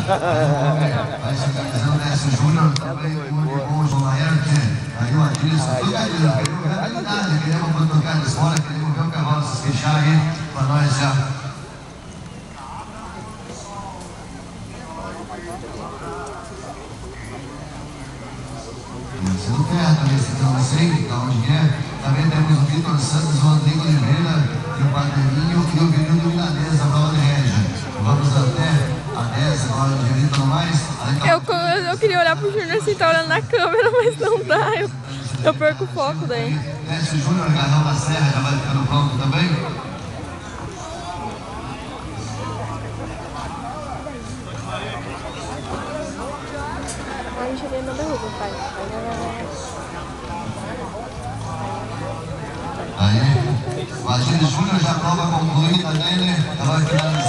Vai se finalizando o Décio Júnior, também muito bom, João Laerte, aí o Adilson, tudo aí, realidade, queremos tocar de fora, queremos ver o cavalo se fechar aí, pra nós já. Sendo perto nesse então, assim, da onde é. Também temos o Vitor Santos, o Rodrigo Oliveira e o Padrinho e o Vinho do Milanês, da prova de Régia. Vamos até a 10, agora de Vitor mais. Eu queria olhar pro Júnior assim, tá olhando na câmera, mas não dá. Eu perco o foco daí. Décio Júnior, Garrão da Serra, já vai ficando pronto também. A Angelina não derruba, pai. Aí, o Agílio Júnior já prova concluída nele, ela vai finalizar.